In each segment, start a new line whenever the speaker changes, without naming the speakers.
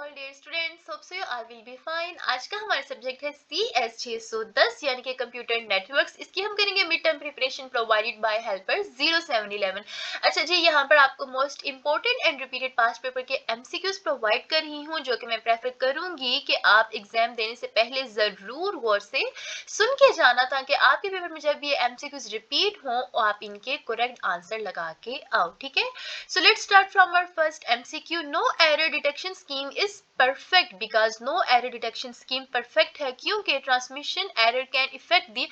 All dear students, hope so you all will be fine. आज का हमारा subject है CS 610 यानी कि कंप्यूटर नेटवर्क्स। इसकी हम करेंगे mid term preparation provided by helper 0711। अच्छा जी, यहाँ पर आपको most important and repeated past paper के MCQs प्रोवाइड कर रही हूँ, जो कि मैं प्रेफर करूंगी कि आप एग्जाम देने से पहले जरूर गौर से सुन के जाना, ताकि आपके पेपर में जब ये MCQs रिपीट हों आप इनके करेक्ट आंसर लगा के आओ। ठीक है, so let's start from our first MCQ. No error detection scheme is perfect because no error detection scheme perfect है, क्योंकि transmission error can affect the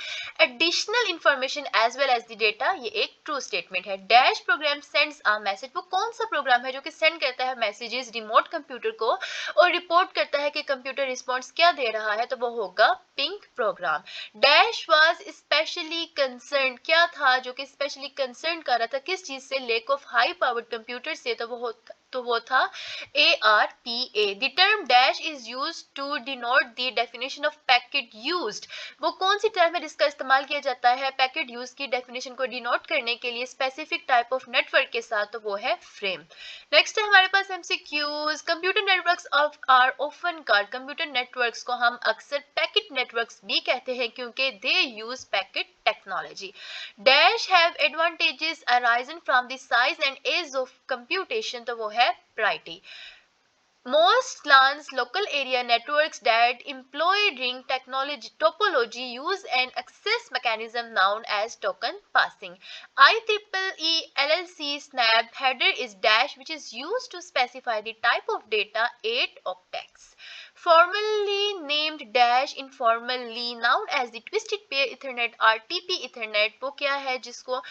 additional information as well as the data। ये एक true statement है। Dash program sends a message, वो कौन सा programme है जो कि सेंड करता है मैसेजेस रिमोट कंप्यूटर को और रिपोर्ट करता है कि कंप्यूटर रिस्पॉन्स क्या दे रहा है, तो वो होगा pink program. Dash was specially concern, क्या था जो कि स्पेशली कंसर्न कर रहा था, किस चीज से, lack of high powered computer से, तो वो था ARPA। The term dash is used to denote the definition of packet used, वो कौन सी टर्म है जिसका इस्तेमाल किया जाता है पैकेट यूज की डेफिनेशन को डिनोट करने के लिए स्पेसिफिक टाइप ऑफ नेटवर्क के साथ, तो वो है फ्रेम। नेक्स्ट है हमारे पास MCQs। Computer networks are often called, computer networks को हम अक्सर पैकेट नेटवर्क्स भी कहते हैं क्योंकि they use packet technology. Dash have advantages arising from the size and age of computation, तो वो है priority. Most LANs, local area networks that employ ring technology topology, use an access mechanism known as token passing. IEEE LLC snap header is dash, which is used to specify the type of data 8 octets. Formally named dash, informally known as the twisted pair ethernet RTP ethernet, वो क्या है जिसको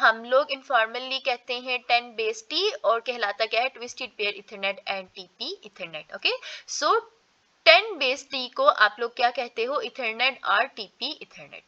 हम लोग informally कहते हैं 10 base T और कहलाता क्या है twisted pair Ethernet and TP Ethernet. Okay, so 10 base T को आप लोग क्या कहते हो, इथरनेट और TP इथरनेट।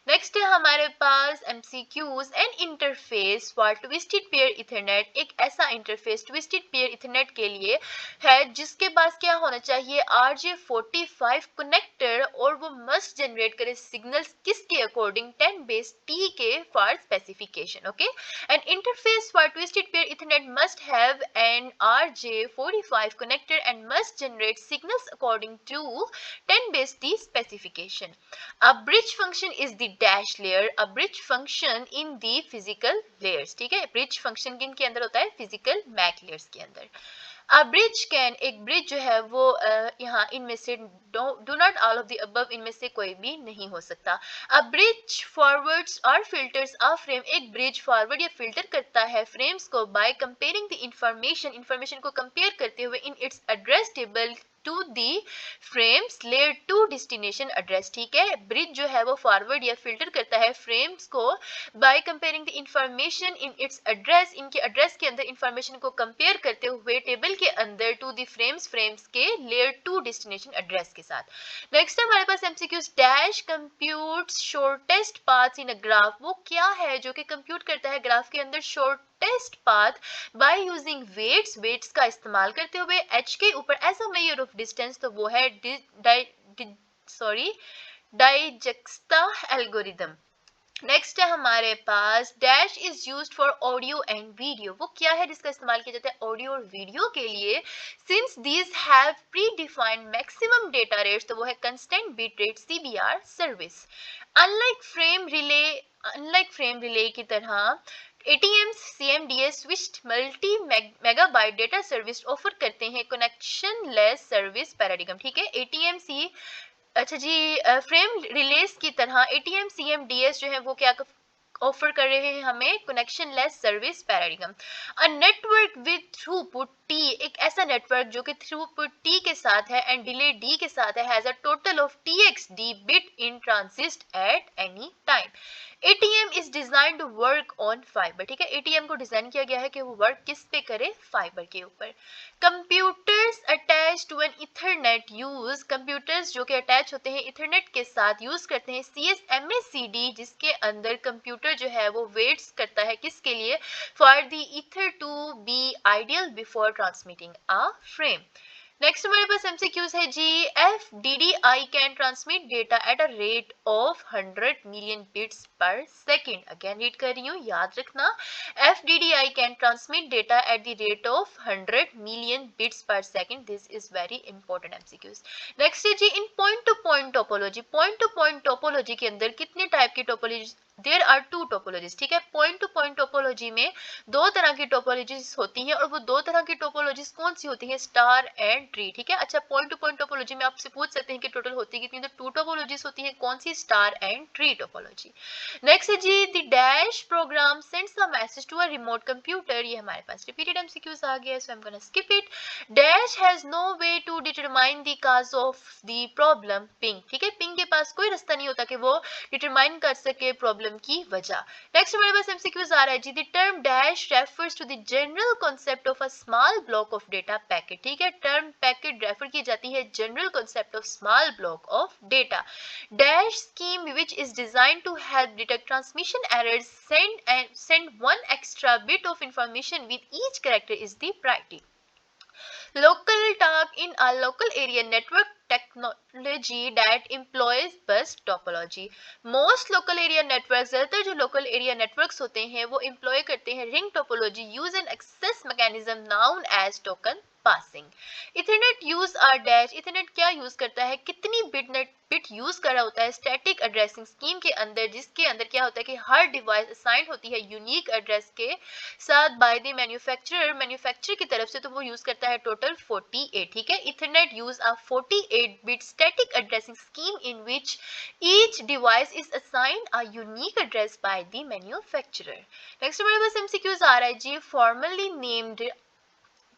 नेक्स्ट है हमारे पास MCQs। N interface for twisted pair Ethernet, एक ऐसा इंटरफेस ट्विस्टेड पेयर इथरनेट के लिए है जिसके पास क्या होना चाहिए, RJ45 कनेक्टर, और वो मस्ट जनरेट करे सिग्नल्स किसके अकॉर्डिंग, 10 बेस टी के for specification. Okay, N interface for twisted pair Ethernet must have an RJ45 connector and must generate signals according to 10 base T specification. A bridge function is the dash layer, a bridge function in the physical layers। ठीक है, bridge function किन के अंदर होता है, physical MAC layers के अंदर। A bridge can, एक ब्रिज जो है वो यहाँ इनमें से do not all of the above, इनमें से कोई भी नहीं हो सकता। A bridge forwards or filters a frame, एक ब्रिज फॉरवर्ड या फिल्टर करता है फ्रेम्स को by comparing the information को कंपेयर करते हुए in its address table to the frames layer to destination address. ठीक है, ब्रिज जो है वो फॉरवर्ड या फिल्टर करता है फ्रेम्स को by comparing the information in its address, इनके एड्रेस के अंदर इंफॉर्मेशन को कंपेयर करते हुए टेबल के अंदर टू द फ्रेम्स के लेयर टू डेस्टिनेशन एड्रेस के साथ। नेक्स्ट हमारे पास MCQs। Dash computes shortest paths in a graph, वो क्या है जो कि कंप्यूट करता है ग्राफ के अंदर shortest path by using weights का इस्तेमाल करते हुए h के ऊपर as a measure of distance, तो वो है डाइजेक्स्टा एल्गोरिथम। नेक्स्ट है हमारे पास dash is used for audio and video, वो क्या है जिसका इस्तेमाल किया जाता है ऑडियो और वीडियो के लिए, since these have predefined maximum data rates, तो वो है constant bit rate CBR service. Unlike frame relay की तरह ATMs CMDS switched multi megabyte data service offer करते हैं कनेक्शन लेस सर्विस पैराडिगम। ठीक है, ATMC, अच्छा जी, फ्रेम रिलेज की तरह ATM CMDS जो है वो क्या ऑफर कर रहे हैं हमें, connection less service paradigm. A network with throughput T, एक ऐसा नेटवर्क जो कि थ्रूपुट T के साथ है एंड डिले D के साथ है, has a total of TXD bit in transit at any time. ATM is design to work on fibre. ठीक है, ATM को डिजाइन किया गया है कि वो वर्क किस पे करे, फाइबर के ऊपर। Computers attach to an Ethernet use, computers जो कि अटैच होते हैं इथरनेट के साथ यूज करते हैं CSMACD, जिसके अंदर कंप्यूटर जो है वो वेट्स करता है किसके लिए, for the ether to be ideal before transmitting a frame. Next हमारे पास एमसीक्यूज है जी, FDDI can transmit data at a rate of 100 million bits per second. Again read कर रही हूँ, याद रखना, FDDI can transmit data at the rate of 100 million bits per second. This is very important MCQs. Next है जी, in point to point topology, point to point topology के अंदर कितने टाइप की topology, there are two topologies, ठीक है। Point to point topology में दो तरह की टोपोलॉजीज होती हैं, और वो दो तरह की टोपोलॉजीज कौन सी होती हैं, स्टार एंड ट्री, ठीक है। अच्छा, पॉइंट टू पॉइंट टोपोलॉजी में आपसे पूछ सकते हैं कि टोटल होती कितनी, तो टू टोपोलॉजीज होती हैं, कौन सी, star and tree topology. Next है जी, the dash program sends a message to a remote computer, ये हमारे पास रिपीटेड एमसीक्यूज आ गया, so I am gonna skip it. Dash has no way to determine the cause of the problem, ping, ठीक है, ping के पास कोई रास्ता नहीं होता कि वो डिटरमाइन कर सके प्रॉब्लम की वजह। नेक्स्ट हमारे पास एमसीक्यूज आ रहा है जी, the term dash refers to the general concept of a small block of data packet, ठीक है। टर्म पैकेट रेफर की जाती है general concept of small block of data. Dash scheme which is designed to help detect transmission errors, send one extra bit of information with each character is the priority. Local talk in a local area network technology that employs bus topology. Most local area networks, ज़्यादातर जो local area networks होते हैं वो employ करते हैं ring topology, use an access mechanism known as token passing. Ethernet use a dash, Ethernet क्या use करता है, कितनी बिट यूज कर रहा होता है स्टैटिक एड्रेसिंग स्कीम के अंदर, जिसके अंदर क्या होता है कि हर डिवाइस असाइन होती है यूनिक एड्रेस के साथ बाय द मैन्युफैक्चरर, मैन्युफैक्चरर की तरफ से, तो वो यूज करता है टोटल 48, ठीक है। Ethernet use a 48 bit static addressing scheme in which each device is assigned a unique address by the manufacturer. Next हमारे पास एमसीक्यूज आ रहा है जी, formally named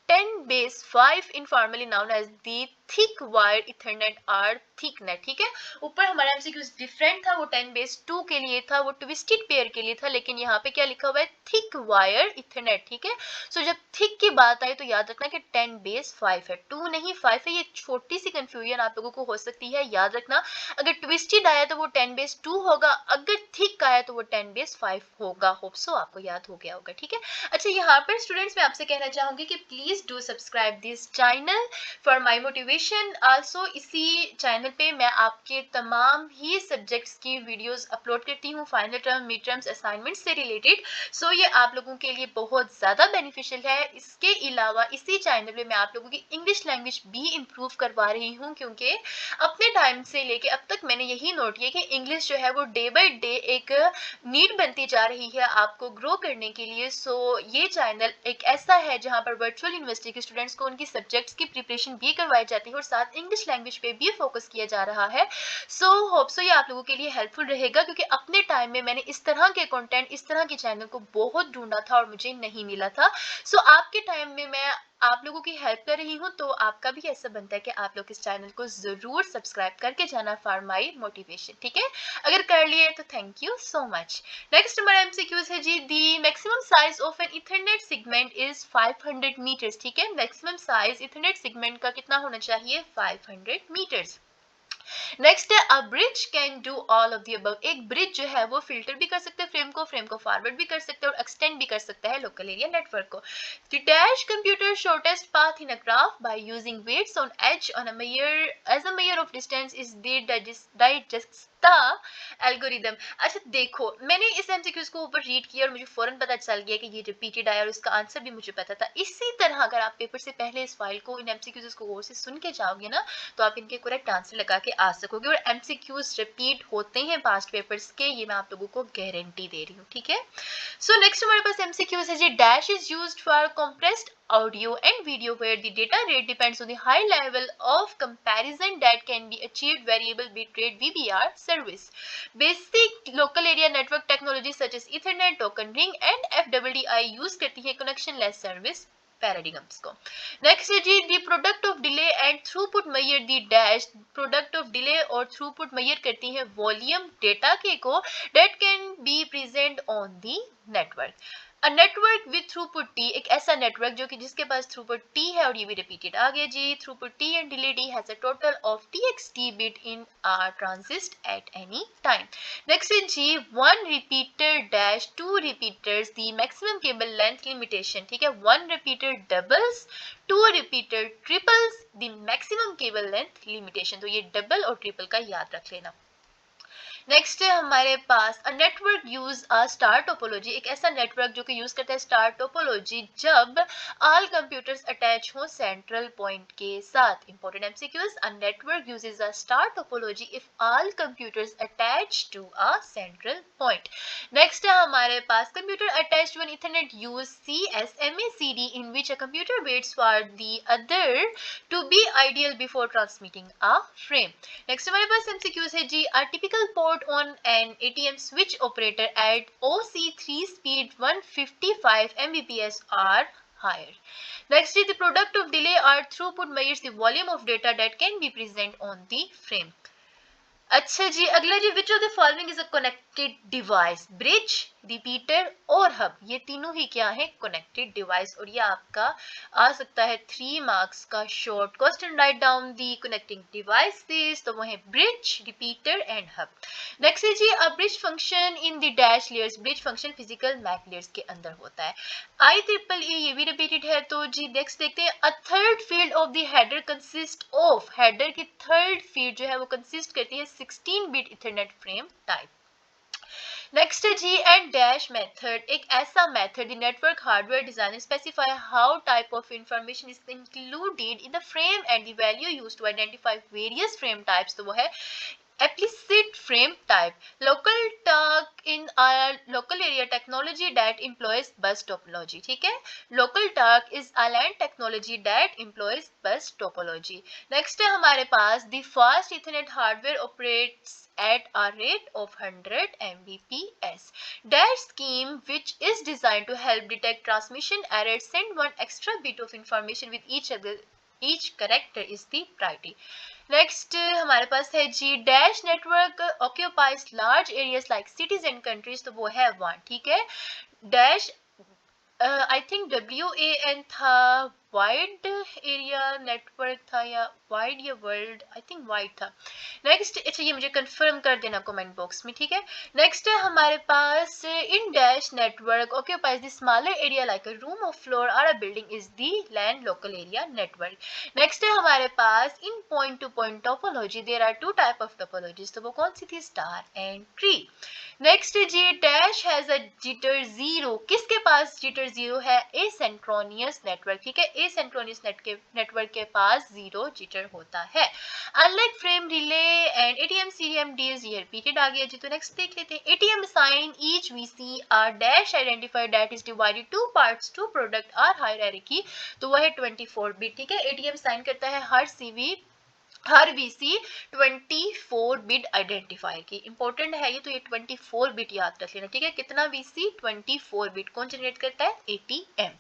10 base 5 informally known as the thick wired ethernet or thicknet, ठीक है। ऊपर हमारा MCQs different था, वो 10 बेस 2 के लिए था, वो ट्विस्टेड पेयर के लिए था, लेकिन यहाँ पे क्या लिखा हुआ है, थिक वायर इथरनेट, ठीक है। सो जब थिक की बात आई तो याद रखना कि 10 बेस 5 है, 2 नहीं 5 है। ये छोटी सी कंफ्यूजन आप लोगों को हो सकती है, याद रखना। अगर ट्विस्टेड आया तो वो 10 बेस 2 होगा, अगर थिक आया तो वो 10 बेस 5 होगा। होप सो आपको याद हो गया होगा, ठीक है। अच्छा, यहाँ पर स्टूडेंट्स मैं आपसे कहना चाहूंगी कि please do subscribe this channel for my motivation. Also इसी चैनल पे मैं आपके तमाम ही सब्जेक्ट्स की वीडियोस अपलोड करती हूँ, final term, mid terms, assignment से रिलेटेड। सो ये आप लोगों के लिए बहुत ज़्यादा बेनिफिशियल है। इसके अलावा इसी चैनल पे मैं आप लोगों की इंग्लिश लैंग्वेज भी इम्प्रूव करवा रही हूँ, क्योंकि अपने टाइम से लेके अब तक मैंने यही नोट किया कि इंग्लिश जो है वो डे बाई डे एक नीड बनती जा रही है आपको ग्रो करने के लिए। सो ये चैनल एक ऐसा है जहाँ पर वर्चुअल यूनिवर्सिटी के स्टूडेंट्स को उनकी सब्जेक्ट्स की प्रिपरेशन भी करवाई जाती है और साथ इंग्लिश लैंग्वेज पे भी फोकस किया जा रहा है। सो होप सो ये आप लोगों के लिए हेल्पफुल रहेगा, क्योंकि अपने टाइम में मैंने इस तरह के कंटेंट, इस तरह के चैनल को बहुत ढूंढा था और मुझे नहीं मिला था। सो आपके टाइम में मैं आप लोगों की हेल्प कर रही हूँ, तो आपका भी ऐसा बनता है कि आप लोग इस चैनल को जरूर सब्सक्राइब करके जाना फॉर माई मोटिवेशन, ठीक है। अगर कर लिए तो thank you so much. Next हमारा एमसीक्यूज है जी, the maximum size of an ethernet segment is 500 metres, ठीक है। मैक्सिमम साइज इथरनेट सेगमेंट का कितना होना चाहिए, 500 मीटर्स। नेक्स्ट है, अ bridge can do all of the above, एक ब्रिज जो है वो फिल्टर भी कर सकता है फ्रेम को फॉरवर्ड भी कर सकता है और एक्सटेंड भी कर सकता है लोकल एरिया नेटवर्क को। The dash computer shortest path in a graph by using weights on edge on a measure edge a measure of distance is digest algorithm. अच्छा देखो, मैंने इस एमसीक्यूज को ऊपर रीड किया और मुझे फौरन पता चल गया कि ये रिपीटेड आया और इसका आंसर भी मुझे पता था। इसी तरह अगर आप पेपर से पहले इस फाइल को, इन एमसीक्यूज को गौर से सुन के जाओगे ना, तो आप इनके करेक्ट आंसर लगा के आ सकोगे। और एमसीक्यूज रिपीट होते हैं पास्ट पेपर्स के, ये मैं आप लोगों को गारंटी दे रही हूँ, ठीक है। सो नेक्स्ट हमारे पास एमसीक्यूज है जी, dash is used for compressed audio and video where the data rate depends on the high level of comparison that can be achieved variable bitrate VBR service. Basic local area network technology such as Ethernet, token ring and FWDI use करती है connectionless service paradigms को। Next है जी, the product of delay and throughput measure the dash, product of delay और throughput measure करती है volume data के को that can be present on the network. A network with throughput T, एक ऐसा नेटवर्क जो कि जिसके पास थ्रूपुट टी है, और ये भी रिपीटेड आगे जी, throughput T and delay D has a total of txt bit in transit at any time. Next is जी, one repeater dash two repeaters the maximum cable length limitation, ठीक है, one repeater doubles two repeater triples the maximum cable length limitation. तो ये double और triple का याद रख लेना। नेक्स्ट है हमारे पास a network use a star topology, एक ऐसा नेटवर्क जो कि यूज करता है स्टार टोपोलॉजी जब ऑल कंप्यूटर्स अटैच हो सेंट्रल पॉइंट के साथ। Important MCQs, a network uses a star topology if all computers attach to a central point. Next है हमारे पास computer attached to an Ethernet use CSMACD in which a computer waits for the other to be ideal before transmitting a frame. Next हमारे पास MCQs है जी, a typical port on an ATM switch operator at OC3 speed 155 Mbps or higher. Next is the product of delay or throughput measures the volume of data that can be present on the frame. अच्छा जी, अगला जी, which of the following is a connected device, bridge, repeater और hub, ये तीनों ही क्या है, connected device. और ये आपका आ सकता है 3 मार्क्स का short question, write down the connecting devices, तो वो है bridge, repeater and hub. Next है जी, a bridge function in the dash layers, bridge function physical MAC layers के अंदर होता है। IEEE ये भी रिपीटेड है। तो जी नेक्स्ट देखते हैं, a third field of the header consist of, header की थर्ड फील्ड जो है वो कंसिस्ट करती है 16 bit Ethernet frame type. Next है जी, एंड डैश मेथड, एक ऐसा method the network hardware designer specify how type of information is included in the frame and the value used to identify various frame types, तो वो है explicit frame type. Local talk in our local area technology that employs bus topology, ठीक है, local talk is a LAN technology that employs bus topology. Next है हमारे पास the fast ethernet hardware operates at a rate of 100 Mbps. That scheme, which is designed to help detect transmission errors, send one extra bit of information with each character is the priority. Next हमारे पास है जी, dash network occupies large areas like cities and countries, तो वो है वन, ठीक है, डैश आई थिंक WAN था, वाइड एरिया नेटवर्क था, या वाइड या वर्ल्ड, आई थिंक वाइड था। नेक्स्ट, अच्छा ये मुझे कंफर्म कर देना कमेंट बॉक्स में, ठीक है। नेक्स्ट है हमारे पास, in dash network occupies the smaller area like a room और फ्लोर और a building is the LAN local area network. Next है हमारे पास, in point to point topology there are two type of topologies, तो वो कौन सी थी, स्टार एंड ट्री। नेक्स्ट जी, dash has a jitter zero, किसके पास जिटर जीरो है, एसिंक्रोनियस नेटवर्क, ठीक है, एसिंक्रोनियस नेटवर्क के पास जीरो जिटर होता है। Unlike frame relay and ATM CMDs, ये रिपीटेड आ गया जी। तो नेक्स्ट देख लेते हैं, ATM assign each VC a dash identifier that is divided two parts to product or hierarchy, तो वह है 24 बिट, ठीक है, ATM साइन करता है हर VC 24 बिट आइडेंटिफायर की। इंपॉर्टेंट है ये, तो ये 24 बिट याद रख लेना, ठीक है, कितना VC 24 बिट कौन जनरेट करता है, ATM।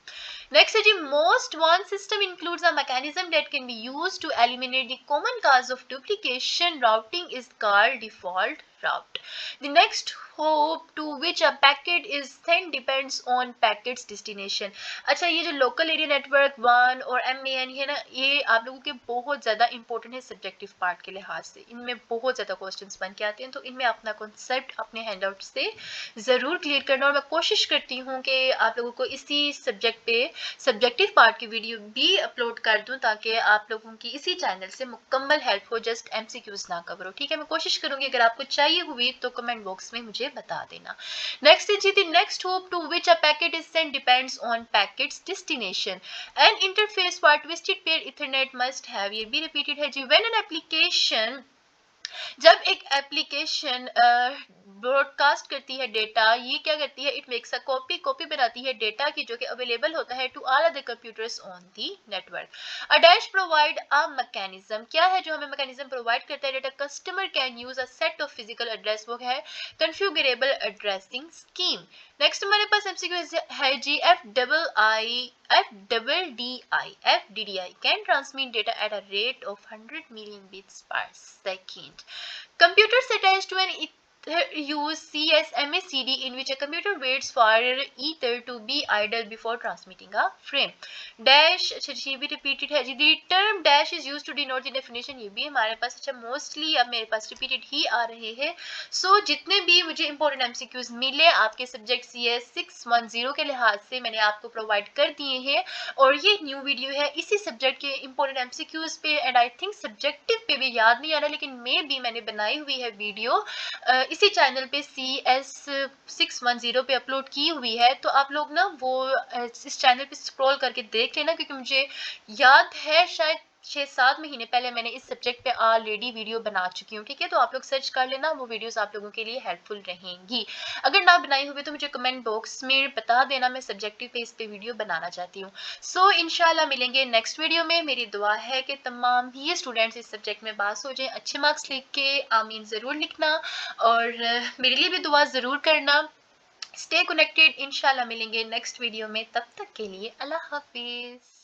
नेक्स्ट है जी, most one system includes a mechanism that can be used to eliminate the common cause of duplication, routing is called default route. The next hop to which a packet is sent depends on packet's destination. अच्छा, ये जो local area network 1 और MAN है ना, ये आप लोगों के बहुत ज़्यादा इंपॉर्टेंट है सब्जेक्टिव पार्ट के लिहाज से, इनमें बहुत ज़्यादा क्वेश्चंस बन के आते हैं, तो इनमें अपना कॉन्सेप्ट अपने हैंडआउट से ज़रूर क्लियर करना। और मैं कोशिश करती हूँ कि आप लोगों को इसी सब्जेक्ट पे सब्जेक्टिव पार्ट की वीडियो भी अपलोड कर दूँ, ताकि आप लोगों की इसी चैनल से मुकम्मल हेल्प हो, जस्ट MCQs ना कवर हो, ठीक है। मैं कोशिश करूँगी, अगर आपको चाहिए हुई तो कमेंट बॉक्स में मुझे बता देना। नेक्स्ट जी, the next hop to which a packet is sent depends on packets destination and interface for twisted pair Ethernet must have, ये भी रिपीटेड है जी। व्हेन एन एप्लीकेशन, जब एक एप्लीकेशन ब्रॉडकास्ट करती है डेटा, ये क्या करती है, इट मेक्स अ कॉपी बनाती है डेटा की, जो कि अवेलेबल होता है to all other computers on the network. A dash provide a mechanism, क्या है जो हमें मैकेनिज्म प्रोवाइड करता है, data customer can use a set of physical address, वो है कॉन्फ़िगरेबल एड्रेसिंग स्कीम। नेक्स्ट हमारे पास MCQ है जी, FDDI can transmit data at a rate of 100 million bits per second. Computers attached to an use CSMACD in which a computer waits for ether to be idle before transmitting a frame. Dash, अच्छा ये भी repeated है जी. The term dash is used to denote the definition. ये भी हमारे पास अच्छा mostly अब मेरे पास repeated ही आ रहे हैं. So जितने भी मुझे important MCQs मिले आपके subject CS 610 के लिहाज से मैंने आपको provide कर दिए हैं और ये न्यू वीडियो है इसी सब्जेक्ट के important MCQs पे एंड आई थिंक सब्जेक्टिव पे भी याद नहीं आ रहा लेकिन मैंने बनाई हुई है वीडियो इसी चैनल पे CS 610 पे अपलोड की हुई है तो आप लोग ना वो इस चैनल पे स्क्रॉल करके देख लेना क्योंकि मुझे याद है शायद 6-7 महीने पहले मैंने इस सब्जेक्ट पे ऑलरेडी वीडियो बना चुकी हूँ. ठीक है, तो आप लोग सर्च कर लेना, वो वीडियोस आप लोगों के लिए हेल्पफुल रहेंगी. अगर ना बनाई हुई तो मुझे कमेंट बॉक्स में बता देना, मैं सब्जेक्टिव पे इस पे वीडियो बनाना चाहती हूँ. सो इंशाल्लाह मिलेंगे नेक्स्ट वीडियो में. मेरी दुआ है कि तमाम ही स्टूडेंट्स इस सब्जेक्ट में पास हो जाएं, अच्छे मार्क्स लिख के आमीन ज़रूर लिखना और मेरे लिए भी दुआ ज़रूर करना. स्टे कनेक्टेड, इंशाल्लाह मिलेंगे नेक्स्ट वीडियो में. तब तक के लिए अल्लाह हाफिज़.